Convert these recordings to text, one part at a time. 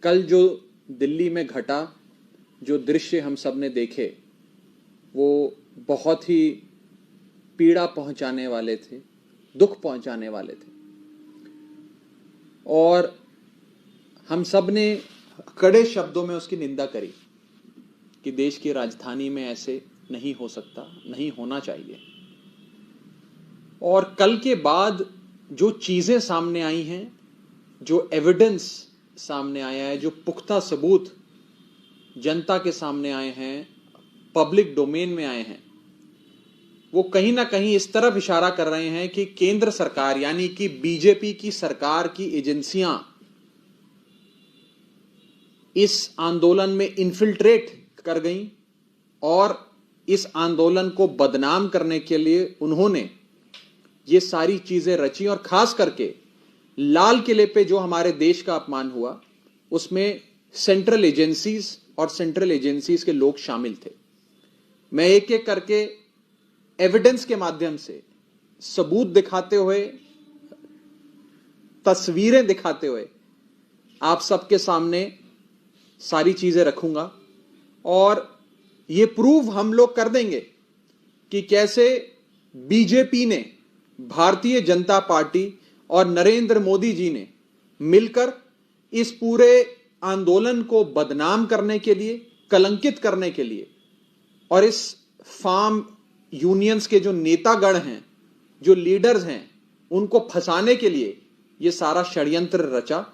कल जो दिल्ली में घटा, जो दृश्य हम सब ने देखे, वो बहुत ही पीड़ा पहुंचाने वाले थे, दुख पहुंचाने वाले थे। और हम सब ने कड़े शब्दों में उसकी निंदा करी कि देश की राजधानी में ऐसे नहीं हो सकता, नहीं होना चाहिए। और कल के बाद जो चीजें सामने आई हैं, जो एविडेंस सामने आया है, जो पुख्ता सबूत जनता के सामने आए हैं, पब्लिक डोमेन में आए हैं, वो कहीं ना कहीं इस तरफ इशारा कर रहे हैं कि केंद्र सरकार यानी कि बीजेपी की सरकार की एजेंसियां इस आंदोलन में इन्फिल्ट्रेट कर गईं और इस आंदोलन को बदनाम करने के लिए उन्होंने ये सारी चीजें रची। और खास करके लाल किले पे जो हमारे देश का अपमान हुआ, उसमें सेंट्रल एजेंसीज और सेंट्रल एजेंसीज के लोग शामिल थे। मैं एक एक करके एविडेंस के माध्यम से, सबूत दिखाते हुए, तस्वीरें दिखाते हुए आप सबके सामने सारी चीजें रखूंगा और ये प्रूव हम लोग कर देंगे कि कैसे बीजेपी ने, भारतीय जनता पार्टी और नरेंद्र मोदी जी ने मिलकर इस पूरे आंदोलन को बदनाम करने के लिए, कलंकित करने के लिए और इस फार्म यूनियंस के जो नेतागण हैं, जो लीडर्स हैं, उनको फंसाने के लिए ये सारा षड्यंत्र रचा।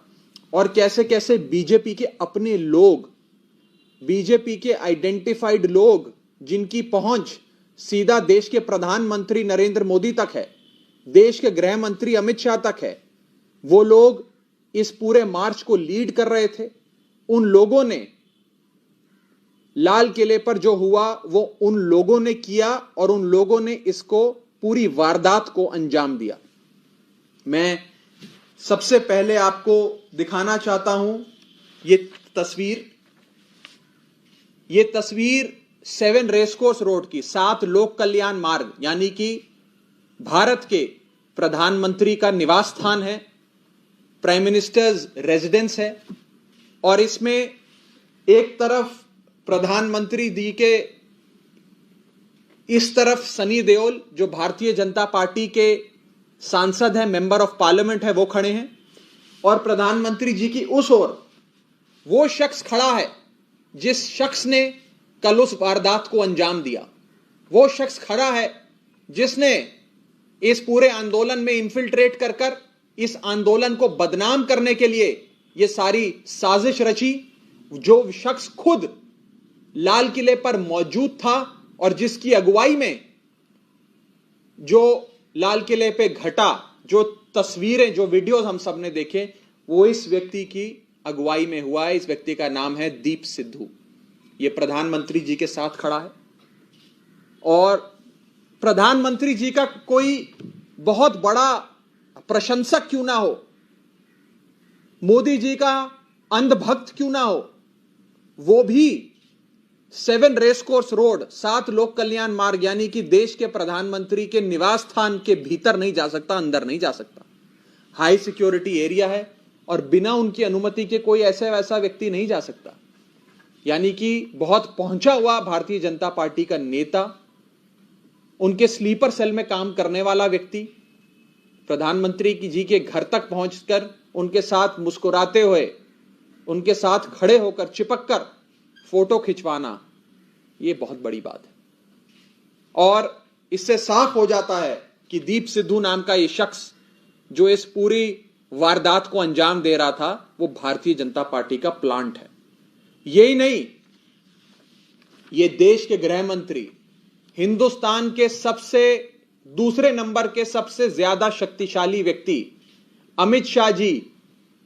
और कैसे कैसे बीजेपी के अपने लोग, बीजेपी के आइडेंटिफाइड लोग, जिनकी पहुंच सीधा देश के प्रधानमंत्री नरेंद्र मोदी तक है, देश के गृह मंत्री अमित शाह तक है, वो लोग इस पूरे मार्च को लीड कर रहे थे। उन लोगों ने, लाल किले पर जो हुआ वो उन लोगों ने किया और उन लोगों ने इसको, पूरी वारदात को अंजाम दिया। मैं सबसे पहले आपको दिखाना चाहता हूं ये तस्वीर 7 रेसकोर्स रोड की, 7 लोक कल्याण मार्ग यानी कि भारत के प्रधानमंत्री का निवास स्थान है, प्राइम मिनिस्टर्स रेजिडेंस है। और इसमें एक तरफ प्रधानमंत्री जी के, इस तरफ सनी देओल जो भारतीय जनता पार्टी के सांसद हैं, मेंबर ऑफ पार्लियामेंट है, वो खड़े हैं। और प्रधानमंत्री जी की उस ओर वो शख्स खड़ा है जिस शख्स ने कल उस वारदात को अंजाम दिया। वो शख्स खड़ा है जिसने इस पूरे आंदोलन में इन्फिल्ट्रेट कर इस आंदोलन को बदनाम करने के लिए ये सारी साजिश रची। जो शख्स खुद लाल किले पर मौजूद था और जिसकी अगुवाई में जो लाल किले पे घटा, जो तस्वीरें, जो वीडियोस हम सब ने देखे, वो इस व्यक्ति की अगुवाई में हुआ है। इस व्यक्ति का नाम है दीप सिद्धू। ये प्रधानमंत्री जी के साथ खड़ा है और प्रधानमंत्री जी का कोई बहुत बड़ा प्रशंसक क्यों ना हो, मोदी जी का अंधभक्त क्यों ना हो, वो भी 7 रेसकोर्स रोड, 7 लोक कल्याण मार्ग यानी कि देश के प्रधानमंत्री के निवास स्थान के भीतर नहीं जा सकता, अंदर नहीं जा सकता। हाई सिक्योरिटी एरिया है और बिना उनकी अनुमति के कोई ऐसा वैसा व्यक्ति नहीं जा सकता। यानी कि बहुत पहुंचा हुआ भारतीय जनता पार्टी का नेता, उनके स्लीपर सेल में काम करने वाला व्यक्ति, प्रधानमंत्री जी के घर तक पहुंचकर उनके साथ मुस्कुराते हुए, उनके साथ खड़े होकर, चिपक कर फोटो खिंचवाना, ये बहुत बड़ी बात है। और इससे साफ हो जाता है कि दीप सिद्धू नाम का ये शख्स जो इस पूरी वारदात को अंजाम दे रहा था, वो भारतीय जनता पार्टी का प्लांट है। यही नहीं, ये देश के गृह मंत्री, हिंदुस्तान के दूसरे नंबर के सबसे ज्यादा शक्तिशाली व्यक्ति अमित शाह जी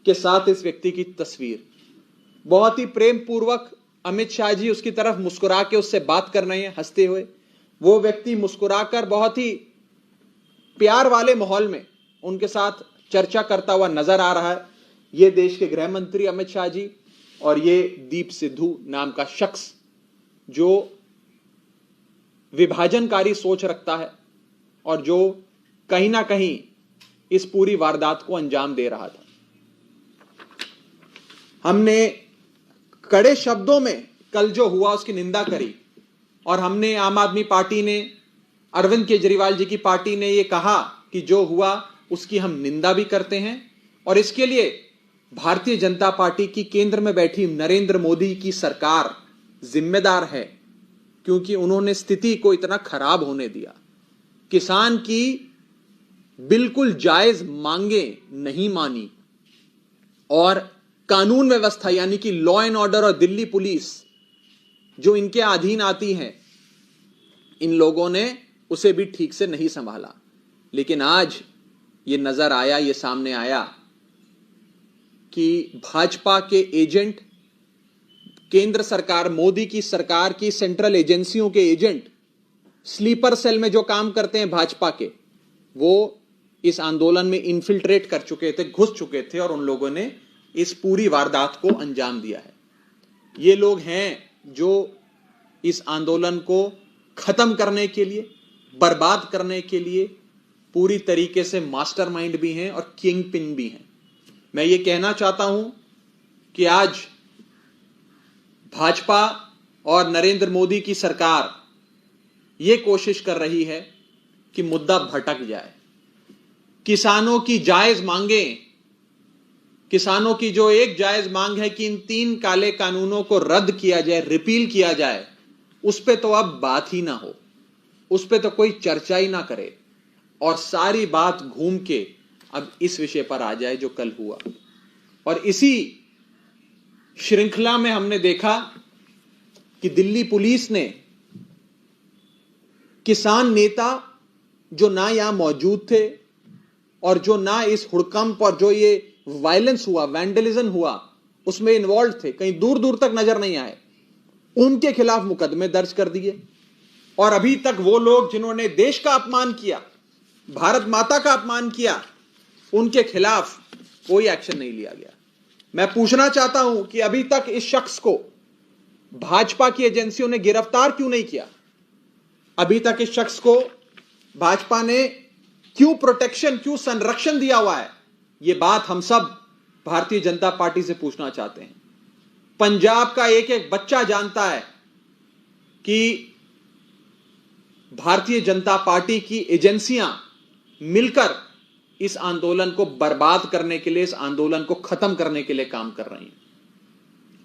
के साथ इस व्यक्ति की तस्वीर। बहुत ही प्रेम पूर्वक अमित शाह जी उसकी तरफ मुस्कुरा के उससे बात कर रहे हैं, हंसते हुए। वो व्यक्ति मुस्कुराकर बहुत ही प्यार वाले माहौल में उनके साथ चर्चा करता हुआ नजर आ रहा है। ये देश के गृह मंत्री अमित शाह जी और ये दीप सिद्धू नाम का शख्स जो विभाजनकारी सोच रखता है और जो कहीं ना कहीं इस पूरी वारदात को अंजाम दे रहा था। हमने कड़े शब्दों में कल जो हुआ उसकी निंदा करी, और हमने आम आदमी पार्टी ने, अरविंद केजरीवाल जी की पार्टी ने ये कहा कि जो हुआ उसकी हम निंदा भी करते हैं, और इसके लिए भारतीय जनता पार्टी की केंद्र में बैठी नरेंद्र मोदी की सरकार जिम्मेदार है, क्योंकि उन्होंने स्थिति को इतना खराब होने दिया। किसान की बिल्कुल जायज मांगे नहीं मानी, और कानून व्यवस्था यानी कि लॉ एंड ऑर्डर और दिल्ली पुलिस जो इनके अधीन आती है, इन लोगों ने उसे भी ठीक से नहीं संभाला। लेकिन आज ये नजर आया, ये सामने आया कि भाजपा के एजेंट, केंद्र सरकार, मोदी की सरकार की सेंट्रल एजेंसियों के एजेंट, स्लीपर सेल में जो काम करते हैं भाजपा के, वो इस आंदोलन में इन्फिल्ट्रेट कर चुके थे, घुस चुके थे, और उन लोगों ने इस पूरी वारदात को अंजाम दिया है। ये लोग हैं जो इस आंदोलन को खत्म करने के लिए, बर्बाद करने के लिए पूरी तरीके से मास्टरमाइंड भी हैं और किंग पिन भी हैं। मैं ये कहना चाहता हूं कि आज भाजपा और नरेंद्र मोदी की सरकार ये कोशिश कर रही है कि मुद्दा भटक जाए। किसानों की जायज मांगें, किसानों की जो एक जायज मांग है कि इन 3 काले कानूनों को रद्द किया जाए, रिपील किया जाए, उस पे तो अब बात ही ना हो, उस पे तो कोई चर्चा ही ना करे, और सारी बात घूम के अब इस विषय पर आ जाए जो कल हुआ। और इसी श्रृंखला में हमने देखा कि दिल्ली पुलिस ने किसान नेता जो ना यहां मौजूद थे और जो ना इस हुड़कंप और जो ये वायलेंस हुआ, वैंडलिज्म हुआ, उसमें इन्वॉल्व थे, कहीं दूर दूर तक नजर नहीं आए, उनके खिलाफ मुकदमे दर्ज कर दिए। और अभी तक वो लोग जिन्होंने देश का अपमान किया, भारत माता का अपमान किया, उनके खिलाफ कोई एक्शन नहीं लिया गया। मैं पूछना चाहता हूं कि अभी तक इस शख्स को भाजपा की एजेंसियों ने गिरफ्तार क्यों नहीं किया? अभी तक इस शख्स को भाजपा ने क्यों प्रोटेक्शन, क्यों संरक्षण दिया हुआ है? यह बात हम सब भारतीय जनता पार्टी से पूछना चाहते हैं। पंजाब का एक एक बच्चा जानता है कि भारतीय जनता पार्टी की एजेंसियां मिलकर इस आंदोलन को बर्बाद करने के लिए, इस आंदोलन को खत्म करने के लिए काम कर रही हैं।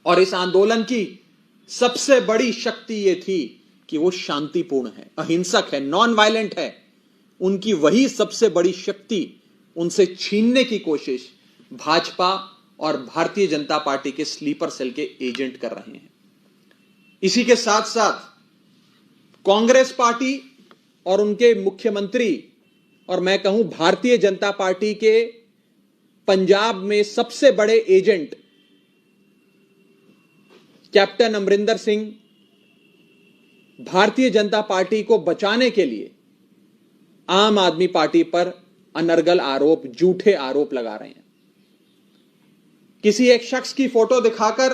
और इस आंदोलन की सबसे बड़ी शक्ति यह थी कि वो शांतिपूर्ण है, अहिंसक है, नॉन वायलेंट है। उनकी वही सबसे बड़ी शक्ति उनसे छीनने की कोशिश भाजपा और भारतीय जनता पार्टी के स्लीपर सेल के एजेंट कर रहे हैं। इसी के साथ साथ कांग्रेस पार्टी और उनके मुख्यमंत्री, और मैं कहूं भारतीय जनता पार्टी के पंजाब में सबसे बड़े agent captain Amarinder Singh, Bharatiya Janata party को बचाने के लिए आम आदमी पार्टी पर अनर्गल आरोप, झूठे आरोप लगा रहे हैं। किसी एक शख्स की फोटो दिखाकर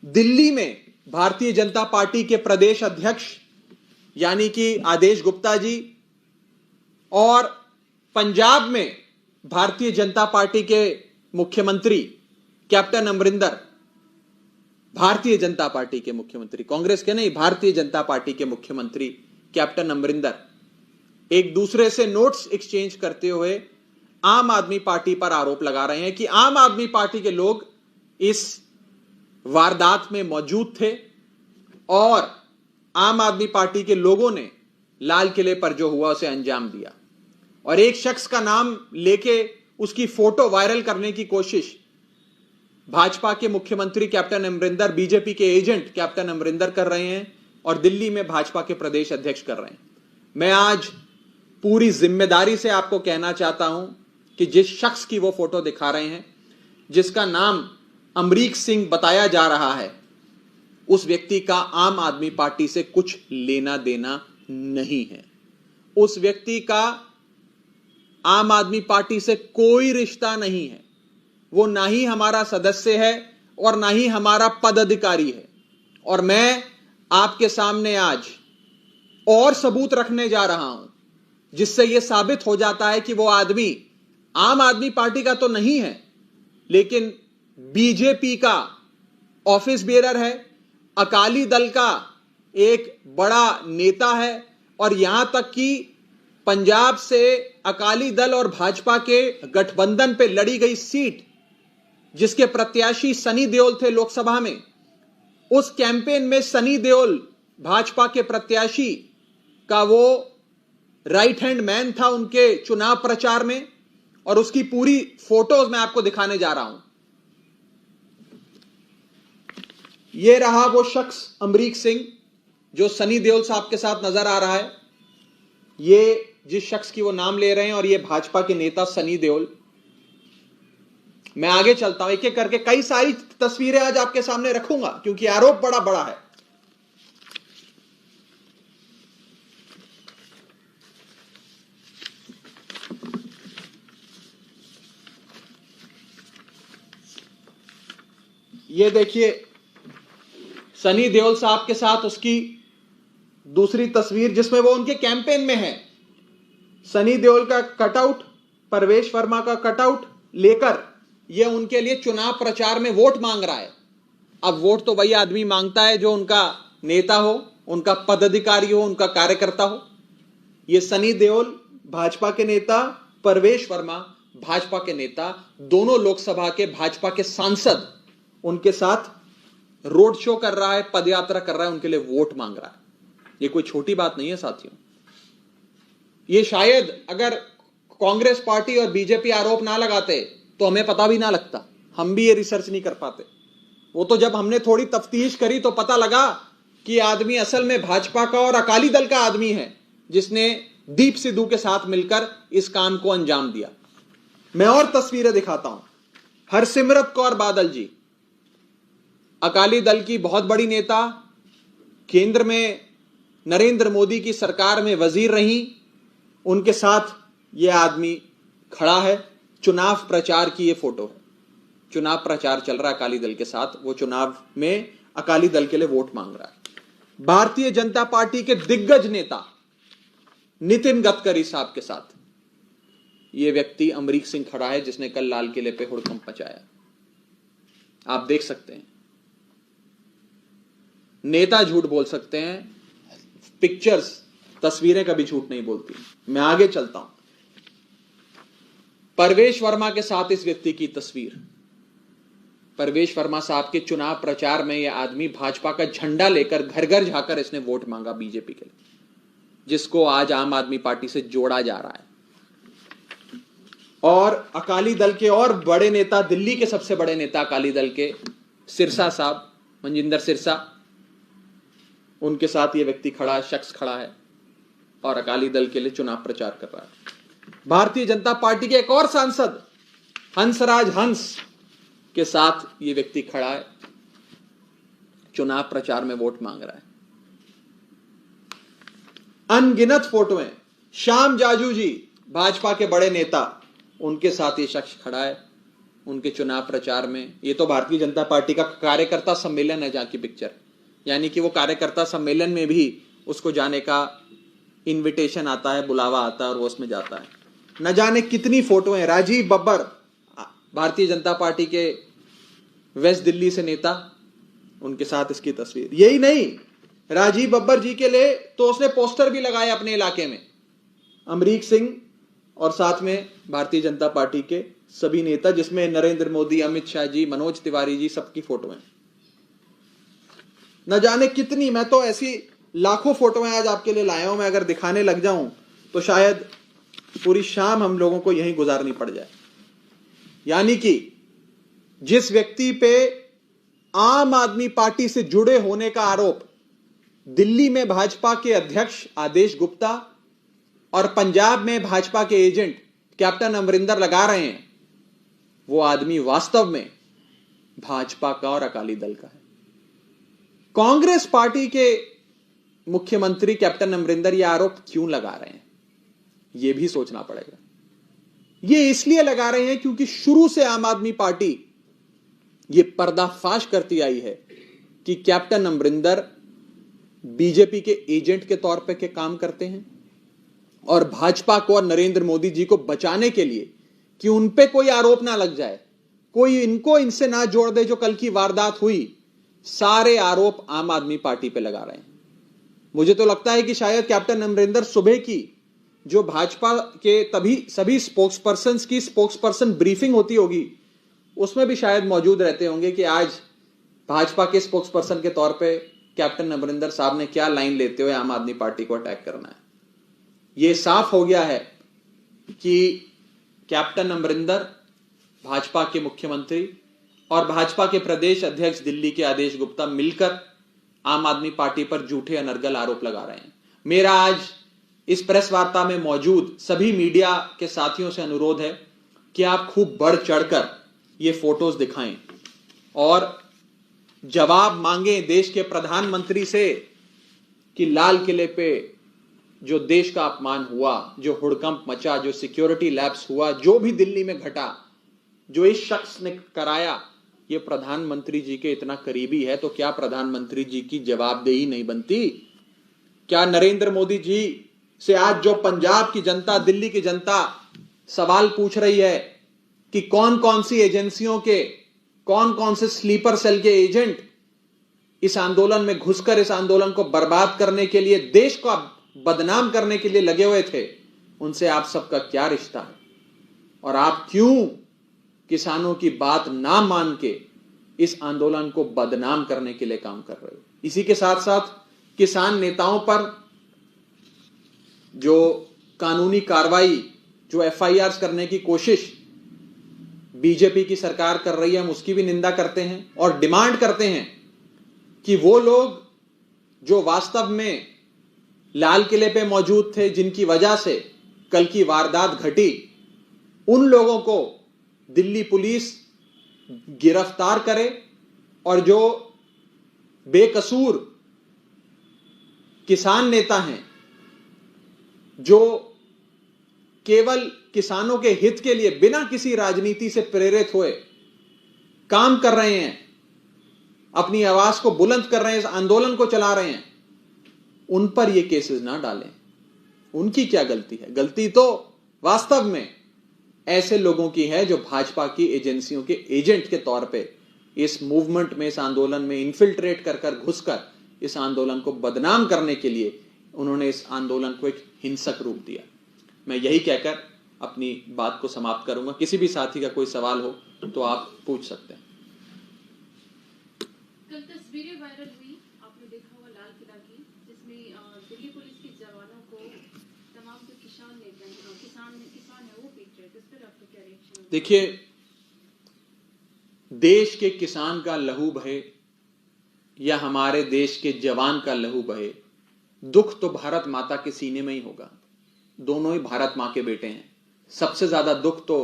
दिल्ली में भारतीय जनता पार्टी के प्रदेश अध्यक्ष यानी कि आदेश गुप्ता जी, और पंजाब में भारतीय जनता पार्टी के मुख्यमंत्री कैप्टन अमरिंदर, भारतीय जनता पार्टी के मुख्यमंत्री, कांग्रेस के नहीं, भारतीय जनता पार्टी के मुख्यमंत्री कैप्टन अमरिंदर एक दूसरे से नोट्स एक्सचेंज करते हुए आम आदमी पार्टी पर आरोप लगा रहे हैं कि आम आदमी पार्टी के लोग इस वारदात में मौजूद थे और आम आदमी पार्टी के लोगों ने लाल किले पर जो हुआ उसे अंजाम दिया। और एक शख्स का नाम लेके उसकी फोटो वायरल करने की कोशिश भाजपा के मुख्यमंत्री कैप्टन अमरिंदर, बीजेपी के एजेंट कैप्टन अमरिंदर कर रहे हैं, और दिल्ली में भाजपा के प्रदेश अध्यक्ष कर रहे हैं। मैं आज पूरी जिम्मेदारी से आपको कहना चाहता हूं कि जिस शख्स की वो फोटो दिखा रहे हैं, जिसका नाम अमरीक सिंह बताया जा रहा है, उस व्यक्ति का आम आदमी पार्टी से कुछ लेना देना नहीं है। उस व्यक्ति का आम आदमी पार्टी से कोई रिश्ता नहीं है। वो ना ही हमारा सदस्य है और ना ही हमारा पदाधिकारी है। और मैं आपके सामने आज और सबूत रखने जा रहा हूं जिससे यह साबित हो जाता है कि वो आदमी आम आदमी पार्टी का तो नहीं है, लेकिन बीजेपी का ऑफिस बेरर है, अकाली दल का एक बड़ा नेता है और यहां तक कि पंजाब से अकाली दल और भाजपा के गठबंधन पे लड़ी गई सीट जिसके प्रत्याशी सनी देओल थे लोकसभा में, उस कैंपेन में सनी देओल भाजपा के प्रत्याशी का वो राइट हैंड मैन था उनके चुनाव प्रचार में। और उसकी पूरी फोटोज मैं आपको दिखाने जा रहा हूं। ये रहा वो शख्स अमरीक सिंह जो सनी देओल साहब के साथ नजर आ रहा है। ये जिस शख्स की वो नाम ले रहे हैं और ये भाजपा के नेता सनी देओल। मैं आगे चलता हूं, एक एक करके कई सारी तस्वीरें आज आपके सामने रखूंगा क्योंकि आरोप बड़ा बड़ा है। ये देखिए सनी देओल साहब के साथ उसकी दूसरी तस्वीर जिसमें वो उनके कैंपेन में है। सनी देओल का कटआउट, परवेश वर्मा का कटआउट लेकर ये उनके लिए चुनाव प्रचार में वोट मांग रहा है। अब वोट तो वही आदमी मांगता है जो उनका नेता हो, उनका पदाधिकारी हो, उनका कार्यकर्ता हो। ये सनी देओल भाजपा के नेता, परवेश वर्मा भाजपा के नेता, दोनों लोकसभा के भाजपा के सांसद उनके साथ रोड शो कर रहा है, पदयात्रा कर रहा है, उनके लिए वोट मांग रहा है। ये कोई छोटी बात नहीं है साथियों। ये शायद अगर कांग्रेस पार्टी और बीजेपी आरोप ना लगाते तो हमें पता भी ना लगता, हम भी ये रिसर्च नहीं कर पाते। वो तो जब हमने थोड़ी तफ्तीश करी तो पता लगा कि आदमी असल में भाजपा का और अकाली दल का आदमी है जिसने दीप सिद्धू के साथ मिलकर इस काम को अंजाम दिया। मैं और तस्वीरें दिखाता हूं। हरसिमरत कौर बादल जी अकाली दल की बहुत बड़ी नेता, केंद्र में नरेंद्र मोदी की सरकार में वजीर रही, उनके साथ यह आदमी खड़ा है। चुनाव प्रचार की यह फोटो है। चुनाव प्रचार चल रहा है अकाली दल के साथ, वो चुनाव में अकाली दल के लिए वोट मांग रहा है। भारतीय जनता पार्टी के दिग्गज नेता नितिन गडकरी साहब के साथ यह व्यक्ति अमरीक सिंह खड़ा है जिसने कल लाल किले पे हुड़कंप मचाया। आप देख सकते हैं, नेता झूठ बोल सकते हैं, पिक्चर्स, तस्वीरें कभी झूठ नहीं बोलती। मैं आगे चलता हूं। परवेश वर्मा के साथ इस व्यक्ति की तस्वीर। परवेश वर्मा साहब के चुनाव प्रचार में यह आदमी भाजपा का झंडा लेकर घर घर जाकर इसने वोट मांगा बीजेपी के लिए, जिसको आज आम आदमी पार्टी से जोड़ा जा रहा है। और अकाली दल के और बड़े नेता, दिल्ली के सबसे बड़े नेता अकाली दल के सिरसा साहब, मनजिंदर सिरसा, उनके साथ ये व्यक्ति खड़ा है, शख्स खड़ा है और अकाली दल के लिए चुनाव प्रचार कर रहा है। भारतीय जनता पार्टी के एक और सांसद हंसराज हंस के साथ ये व्यक्ति खड़ा है, चुनाव प्रचार में वोट मांग रहा है। अनगिनत फोटोएं। श्याम जाजू जी भाजपा के बड़े नेता, उनके साथ ये शख्स खड़ा है उनके चुनाव प्रचार में। ये तो भारतीय जनता पार्टी का कार्यकर्ता सम्मेलन है जहां की पिक्चर, यानी कि वो कार्यकर्ता सम्मेलन में भी उसको जाने का इनविटेशन आता है, बुलावा आता है और वो उसमें जाता है। न जाने कितनी फोटोएं। राजीव बब्बर भारतीय जनता पार्टी के वेस्ट दिल्ली से नेता, उनके साथ इसकी तस्वीर। यही नहीं, राजीव बब्बर जी के लिए तो उसने पोस्टर भी लगाए अपने इलाके में। अमरीक सिंह और साथ में भारतीय जनता पार्टी के सभी नेता, जिसमें नरेंद्र मोदी, अमित शाह जी, मनोज तिवारी जी, सबकी फोटो है। न जाने कितनी, मैं तो ऐसी लाखों फोटोएं आज आपके लिए लाया हूं। मैं अगर दिखाने लग जाऊं तो शायद पूरी शाम हम लोगों को यहीं गुजारनी पड़ जाए। यानी कि जिस व्यक्ति पे आम आदमी पार्टी से जुड़े होने का आरोप दिल्ली में भाजपा के अध्यक्ष आदेश गुप्ता और पंजाब में भाजपा के एजेंट कैप्टन अमरिंदर लगा रहे हैं, वो आदमी वास्तव में भाजपा का और अकाली दल का है। कांग्रेस पार्टी के मुख्यमंत्री कैप्टन अमरिंदर ये आरोप क्यों लगा रहे हैं, ये भी सोचना पड़ेगा। ये इसलिए लगा रहे हैं क्योंकि शुरू से आम आदमी पार्टी ये पर्दाफाश करती आई है कि कैप्टन अमरिंदर बीजेपी के एजेंट के तौर पे के काम करते हैं और भाजपा को और नरेंद्र मोदी जी को बचाने के लिए कि उन पे कोई आरोप ना लग जाए, कोई इनको इनसे ना जोड़ दे जो कल की वारदात हुई। सारे आरोप आम आदमी पार्टी पे लगा रहे हैं। मुझे तो लगता है कि शायद कैप्टन अमरिंदर सुबह की जो भाजपा के तभी सभी स्पोक्सपर्सन ब्रीफिंग होती होगी, उसमें भी शायद मौजूद रहते होंगे कि आज भाजपा के स्पोक्सपर्सन के तौर पे कैप्टन अमरिंदर साहब ने क्या लाइन लेते हुए आम आदमी पार्टी को अटैक करना है। यह साफ हो गया है कि कैप्टन अमरिंदर, भाजपा के मुख्यमंत्री और भाजपा के प्रदेश अध्यक्ष दिल्ली के आदेश गुप्ता मिलकर आम आदमी पार्टी पर झूठे अनर्गल आरोप लगा रहे हैं। मेरा आज इस प्रेस वार्ता में मौजूद सभी मीडिया के साथियों से अनुरोध है कि आप खूब बढ़ चढ़कर ये फोटोज दिखाएं और जवाब मांगे देश के प्रधानमंत्री से कि लाल किले पे जो देश का अपमान हुआ, जो हुड़कंप मचा, जो सिक्योरिटी लैप्स हुआ, जो भी दिल्ली में घटा, जो इस शख्स ने कराया, ये प्रधानमंत्री जी के इतना करीबी है, तो क्या प्रधानमंत्री जी की जवाबदेही नहीं बनती? क्या नरेंद्र मोदी जी से आज जो पंजाब की जनता, दिल्ली की जनता सवाल पूछ रही है कि कौन कौन सी एजेंसियों के, कौन कौन से स्लीपर सेल के एजेंट इस आंदोलन में घुसकर इस आंदोलन को बर्बाद करने के लिए, देश को बदनाम करने के लिए लगे हुए थे, उनसे आप सबका क्या रिश्ता है? और आप क्यों किसानों की बात ना मान के इस आंदोलन को बदनाम करने के लिए काम कर रहे हो? इसी के साथ साथ किसान नेताओं पर जो कानूनी कार्रवाई, जो एफआईआर करने की कोशिश बीजेपी की सरकार कर रही है, हम उसकी भी निंदा करते हैं और डिमांड करते हैं कि वो लोग जो वास्तव में लाल किले पे मौजूद थे, जिनकी वजह से कल की वारदात घटी, उन लोगों को दिल्ली पुलिस गिरफ्तार करे और जो बेकसूर किसान नेता हैं, जो केवल किसानों के हित के लिए बिना किसी राजनीति से प्रेरित हुए काम कर रहे हैं, अपनी आवाज को बुलंद कर रहे हैं, इस आंदोलन को चला रहे हैं, उन पर ये केसेस ना डालें। उनकी क्या गलती है? गलती तो वास्तव में ऐसे लोगों की है जो भाजपा की एजेंसियों के एजेंट के तौर पे इस मूवमेंट में, इस आंदोलन में इन्फिल्ट्रेट कर घुसकर इस आंदोलन को बदनाम करने के लिए उन्होंने इस आंदोलन को एक हिंसक रूप दिया। मैं यही कहकर अपनी बात को समाप्त करूंगा। किसी भी साथी का कोई सवाल हो तो आप पूछ सकते हैं। कल तस्वीरें वायरल हुई, आपने देखा होगा लाल किला की, जिसमें दिल्ली पुलिस के जवानों को तमाम जो किसान नेता हैं, किसान है वो पीट रहे थे। इस पर आपका क्या रिएक्शन है? देखिए, देश के किसान का लहू बहे या हमारे देश के जवान का लहू बहे, दुख तो भारत माता के सीने में ही होगा। दोनों ही भारत मां के बेटे हैं। सबसे ज्यादा दुख तो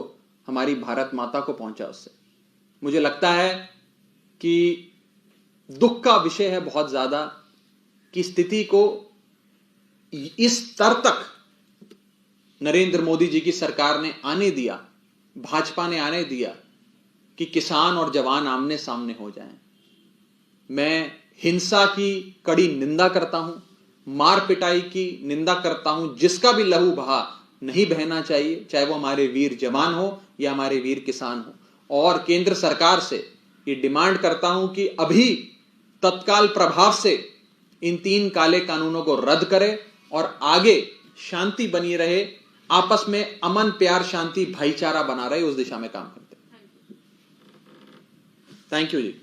हमारी भारत माता को पहुंचा उससे। मुझे लगता है कि दुख का विषय है बहुत ज्यादा कि स्थिति को इस स्तर तक नरेंद्र मोदी जी की सरकार ने आने दिया, भाजपा ने आने दिया कि किसान और जवान आमने सामने हो जाएं। मैं हिंसा की कड़ी निंदा करता हूं, मार पिटाई की निंदा करता हूं। जिसका भी लहू बहा नहीं बहना चाहिए, चाहे वो हमारे वीर जवान हो या हमारे वीर किसान हो। और केंद्र सरकार से ये डिमांड करता हूं कि अभी तत्काल प्रभाव से इन 3 काले कानूनों को रद्द करे और आगे शांति बनी रहे, आपस में अमन, प्यार, शांति, भाईचारा बना रहे, उस दिशा में काम करते हैं। Thank you ji.